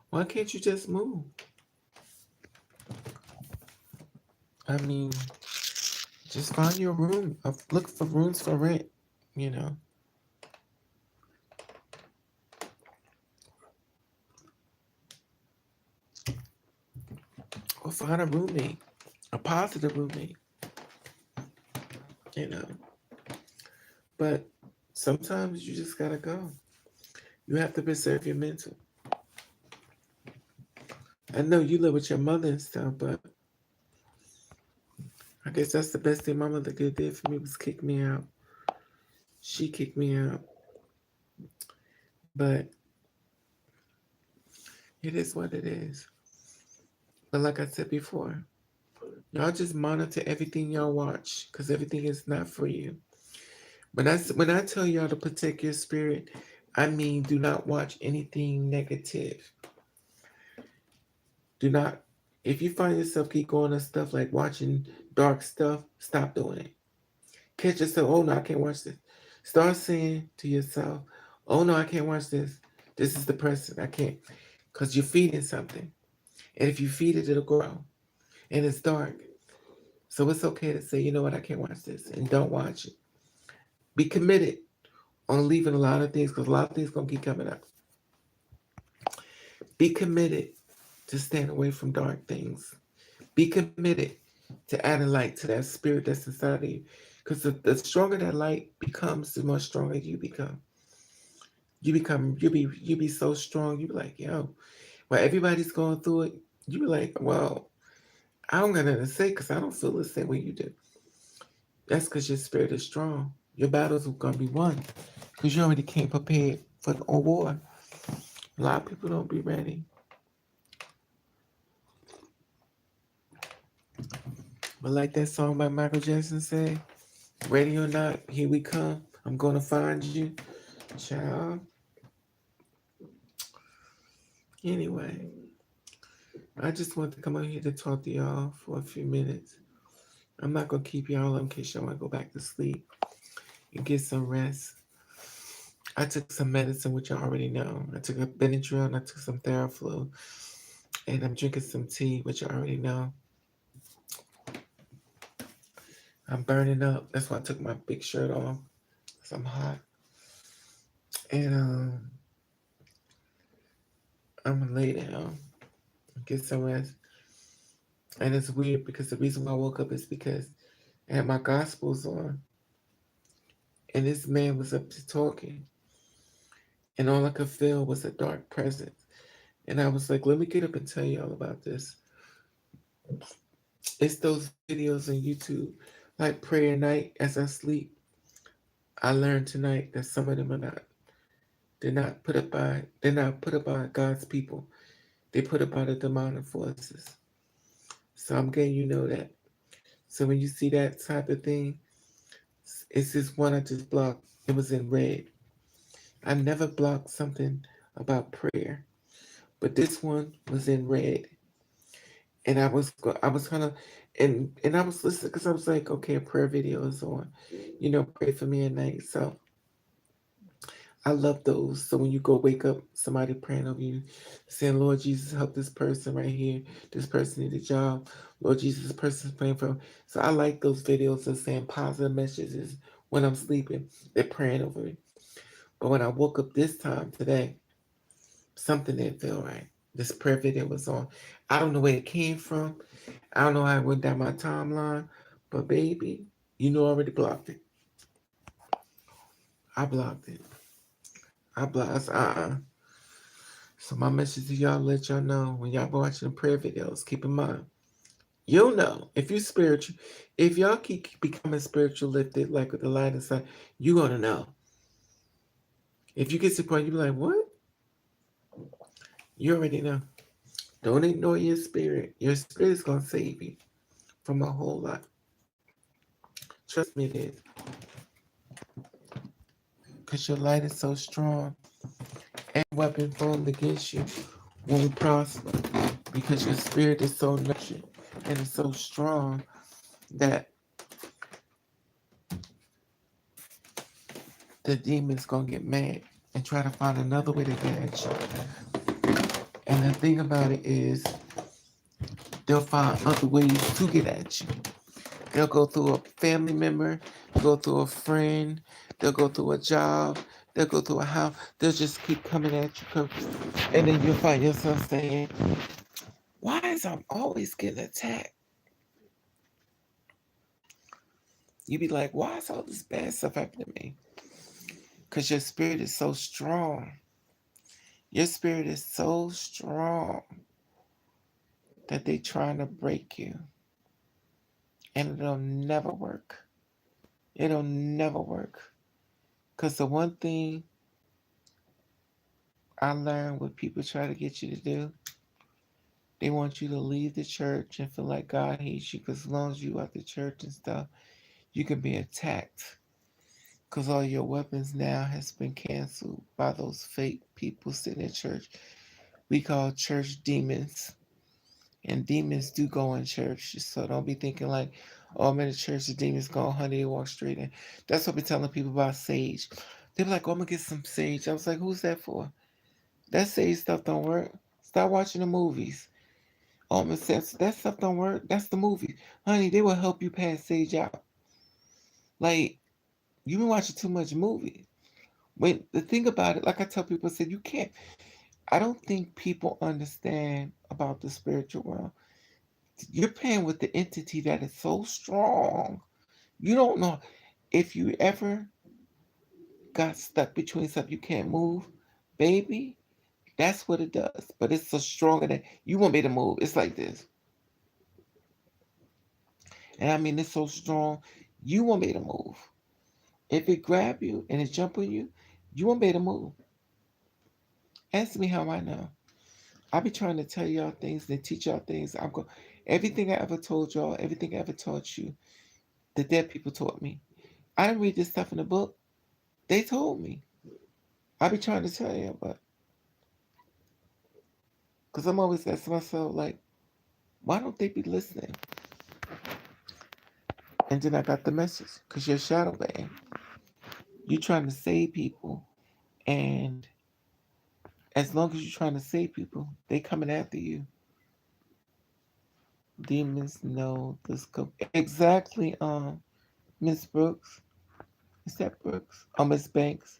Why can't you just move? I mean, just find your room. Look for rooms for rent, you know. Or find a roommate, a positive roommate, you know. But sometimes you just gotta go. You have to preserve your mental. I know you live with your mother and stuff, but I guess that's the best thing my mother did for me was kick me out. She kicked me out. But it is what it is. But like I said before, y'all just monitor everything y'all watch because everything is not for you. When I tell y'all to protect your spirit, I mean do not watch anything negative. Do not. If you find yourself keep going to stuff like watching dark stuff, stop doing it. Catch yourself. Oh no, I can't watch this. Start saying to yourself, "Oh no, I can't watch this. This is the person I can't," because you're feeding something, and if you feed it, it'll grow, and it's dark. So it's okay to say, you know what, I can't watch this, and don't watch it. Be committed on leaving a lot of things, because a lot of things gonna keep coming up. Be committed to staying away from dark things. Be committed to adding light to that spirit that's inside of you. Because the stronger that light becomes, the more stronger you become. You be so strong, you be like, yo, while everybody's going through it, you be like, well, I don't got nothing to say because I don't feel the same way you do. That's because your spirit is strong. Your battles are gonna be won. Because you already came prepared for the war. A lot of people don't be ready. But like that song by Michael Jackson said, ready or not, here we come. I'm gonna find you. Child. Anyway, I just want to come out here to talk to y'all for a few minutes. I'm not gonna keep y'all in case y'all wanna go back to sleep and get some rest. I took some medicine, which I already know. I took a Benadryl and I took some Theraflu, and I'm drinking some tea, which I already know. I'm burning up. That's why I took my big shirt off, because I'm hot. And I'm gonna lay down and get some rest. And it's weird because the reason why I woke up is because I had my gospels on, and this man was up to talking, and all I could feel was a dark presence. And I was like, let me get up and tell y'all about this. It's those videos on YouTube, like prayer night as I sleep. I learned tonight that some of them are not. They're not put up by God's people. They put up by the demonic forces. So I'm getting you know that. So when you see that type of thing, it's this one I just blocked. It was in red. I never blocked something about prayer, but this one was in red, and I was kind of, and I was listening because I was like, okay, a prayer video is on, pray for me at night. So I love those. So when you go wake up, somebody praying over you, saying, Lord Jesus, help this person right here. This person need a job. Lord Jesus, this person's praying for him. So I like those videos of saying positive messages when I'm sleeping. They're praying over me. But when I woke up this time today, something didn't feel right. This prayer video was on. I don't know where it came from. I don't know how it went down my timeline. But baby, I already blocked it. I blocked it. I blocked. So my message to y'all, let y'all know when y'all watching the prayer videos, keep in mind, you'll know if you spiritual, if y'all keep becoming spiritual lifted, like with the light inside, you gonna know. If you get to the point, you be like, what? You already know. Don't ignore your spirit. Your spirit is gonna save you from a whole lot. Trust me, it is. Because your light is so strong, and weapon formed against you won't prosper. Because your spirit is so nurtured and it's so strong that the demon's gonna get mad and try to find another way to get at you. And the thing about it is, they'll find other ways to get at you. They'll go through a family member, go through a friend, they'll go through a job, they'll go through a house. They'll just keep coming at you, and then you'll find yourself saying, "Why is I'm always getting attacked?" You be like, "Why is all this bad stuff happening to me?" Because your spirit is so strong. Your spirit is so strong that they trying to break you. And it'll never work. It'll never work. Because the one thing I learned what people try to get you to do, they want you to leave the church and feel like God hates you because as long as you at the church and stuff, you can be attacked Because all your weapons now has been canceled by those fake people sitting in church. We call church demons. And demons do go in church. So don't be thinking like, oh, I'm in the church, the demons go, honey, they walk straight in. That's what we telling people about sage. They be like, oh, I'm going to get some sage. I was like, who's that for? That sage stuff don't work. Stop watching the movies. Oh, I'm say that stuff don't work. That's the movie. Honey, they will help you pass sage out. Like, you've been watching too much movie. When the thing about it, like I tell people, I said, you can't. I don't think people understand about the spiritual world. You're playing with the entity that is so strong. You don't know if you ever got stuck between something you can't move, baby. That's what it does. But it's so stronger than you won't be able to move. It's like this. And I mean, it's so strong, you won't be able to move. If it grab you and it jump on you, you won't be able to move. Ask me how I know. I be trying to tell y'all things and teach y'all things. I'm going everything I ever told y'all, everything I ever taught you, the dead people taught me. I didn't read this stuff in the book. They told me. I be trying to tell you, but because I'm always asking myself, like, why don't they be listening? And then I got the message, because you're shadow banned. You're trying to save people, and as long as you're trying to save people, they coming after you. Demons know this. Exactly, Miss Brooks. Is that Brooks? Oh, Miss Banks.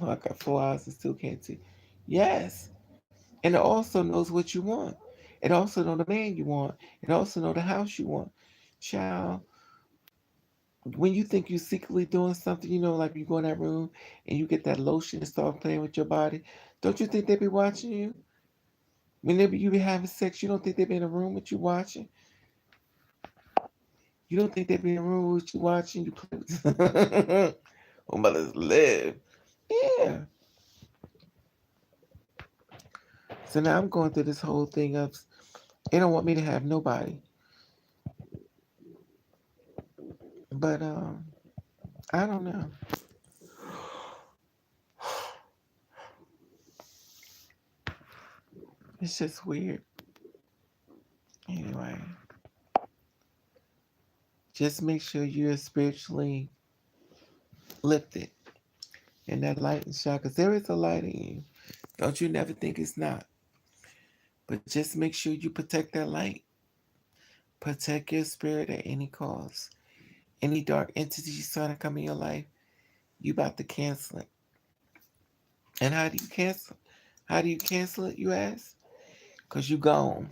Oh, I got 4 eyes and still can't see. Yes. And it also knows what you want. It also know the man you want. It also know the house you want. Child, when you think you're secretly doing something, like you go in that room and you get that lotion and start playing with your body, don't you think they be watching you? When you be having sex, you don't think they be in a room with you watching? You don't think they be in a room with you watching? You play with oh, mothers live. Yeah. So now I'm going through this whole thing of they don't want me to have nobody. But I don't know. It's just weird. Anyway, just make sure you're spiritually lifted and that light and shine, because there is a light in you. Don't you never think it's not. But just make sure you protect that light. Protect your spirit at any cost. Any dark entities trying to come in your life, you about to cancel it. And how do you cancel? How do you cancel it, you ask? Because you gone.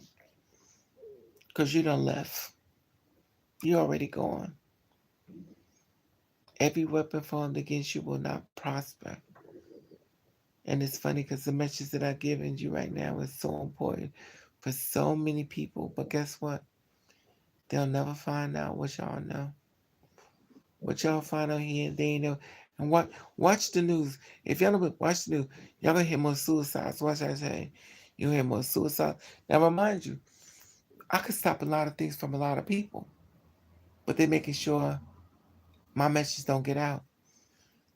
Because you done left. You already gone. Every weapon formed against you will not prosper. And it's funny because the message that I've given you right now is so important for so many people. But guess what? They'll never find out what y'all know. What y'all find out here, they ain't know. And watch the news. If y'all don't watch the news, y'all gonna hear more suicides. Watch I say. You'll hear more suicides. Now remind you, I could stop a lot of things from a lot of people. But they're making sure my message don't get out.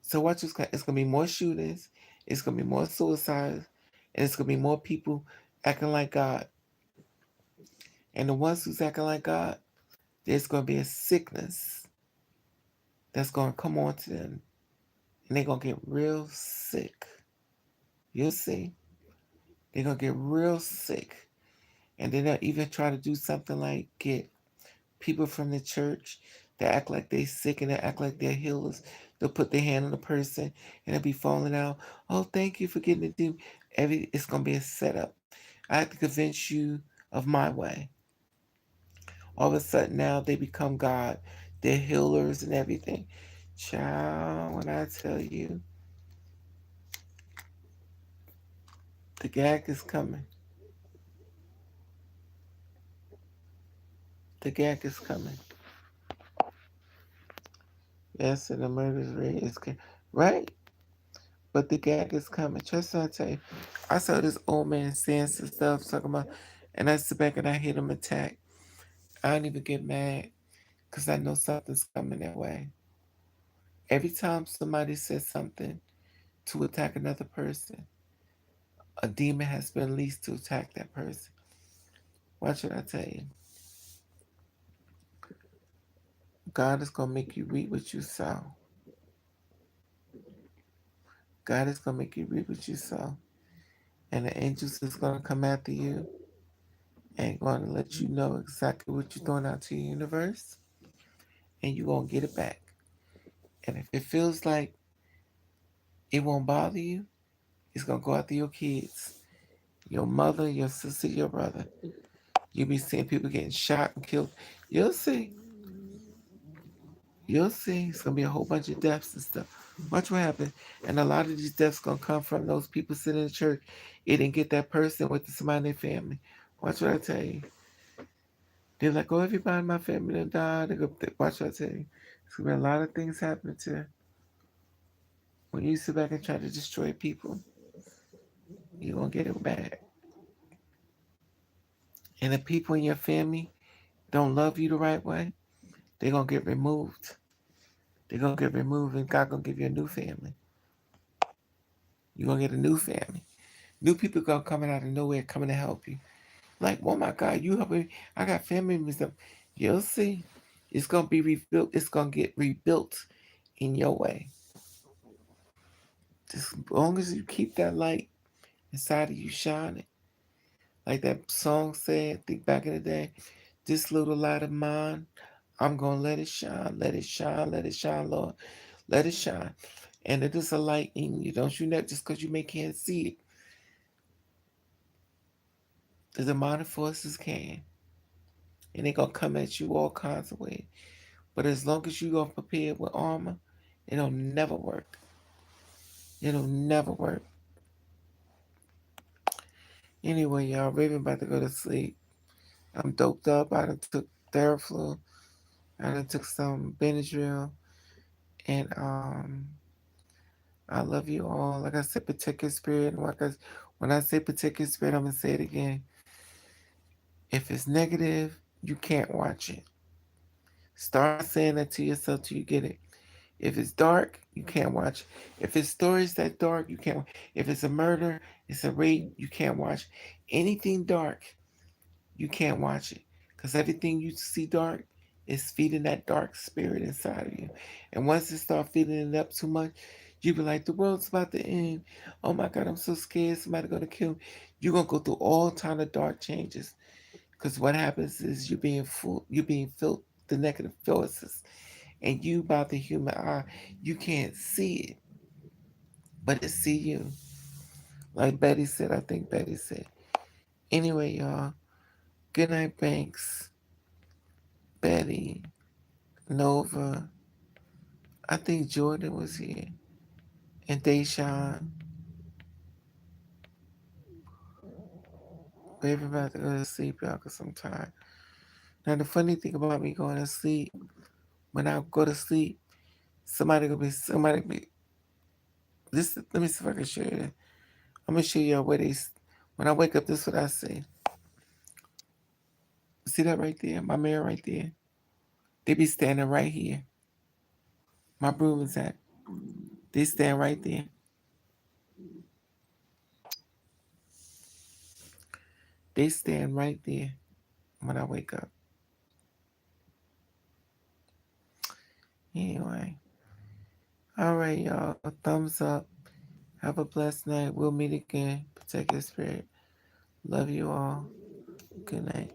So watch it's gonna be more shootings, it's gonna be more suicides, and it's gonna be more people acting like God. And the ones who's acting like God, there's gonna be a sickness that's gonna come on to them, and they're gonna get real sick. You'll see. They're gonna get real sick. And then they'll even try to do something like get people from the church that act like they sick and they act like they're healers. They'll put their hand on the person and they'll be falling out. Oh, thank you for getting it due. It's gonna be a setup. I have to convince you of my way. All of a sudden now they become God. They're healers and everything. Child, when I tell you the gag is coming. The gag is coming. Yes, and the murder's rate is right. But the gag is coming. Trust me, I tell you. I saw this old man saying some stuff, talking about, and I sit back and I hear them attack. I don't even get mad because I know something's coming that way. Every time somebody says something to attack another person, a demon has been released to attack that person. Watch what I tell you. God is going to make you reap what you sow. God is going to make you reap what you sow. And the angels is going to come after you and going to let you know exactly what you're throwing out to the universe. And you're going to get it back. And if it feels like it won't bother you, it's going to go after your kids, your mother, your sister, your brother. You'll be seeing people getting shot and killed. You'll see. You'll see. It's going to be a whole bunch of deaths and stuff. Watch what happens. And a lot of these deaths going to come from those people sitting in the church. It didn't get that person with somebody in their family. Watch what I tell you. They're like, oh, everybody in my family done died. Watch what I tell you. There's going to be a lot of things happening to when you sit back and try to destroy people. You're going to get it back. And the people in your family don't love you the right way, they're going to get removed. They're going to get removed, and God going to give you a new family. You're going to get a new family. New people going to come out of nowhere, coming to help you. Like, oh my God, you help me. I got family members. You'll see. It's going to be rebuilt. It's going to get rebuilt in your way. Just as long as you keep that light inside of you shining. Like that song said, I think back in the day, this little light of mine, I'm going to let it shine, let it shine, let it shine, Lord. Let it shine. And it is a light in you. Don't you know just because you can't see it. The demonic forces can. And they're going to come at you all kinds of ways. But as long as you are prepared with armor, it'll never work. It'll never work. Anyway, y'all, Raven about to go to sleep. I'm doped up. I done took Theraflu. I done took some Benadryl. And I love you all. Like I said, protect your spirit. When I say protect your spirit, I'm going to say it again. If it's negative, you can't watch it. Start saying that to yourself till you get it. If it's dark, you can't watch. If it's stories that dark, you can't. If it's a murder, it's a rape, you can't watch. Anything dark, you can't watch it. Because everything you see dark is feeding that dark spirit inside of you. And once it starts feeding it up too much, you be like, the world's about to end. Oh my God, I'm so scared. Somebody gonna kill me. You're gonna go through all kind of dark changes. Because what happens is you're being filled the negative forces. And you by the human eye, you can't see it, but it see you. Like Betty said, I think Betty said. Anyway, y'all, good night, Banks, Betty, Nova. I think Jordan was here. And Deshaun. Baby about to go to sleep, y'all, because I'm tired. Now, the funny thing about me going to sleep, when I go to sleep, somebody gonna be, this, let me see if I can show you. I'm going to show y'all where when I wake up, this is what I see. See that right there? My mirror right there? They be standing right here. My broom is at. They stand right there. They stand right there when I wake up. Anyway. All right, y'all. A thumbs up. Have a blessed night. We'll meet again. Protect your spirit. Love you all. Good night.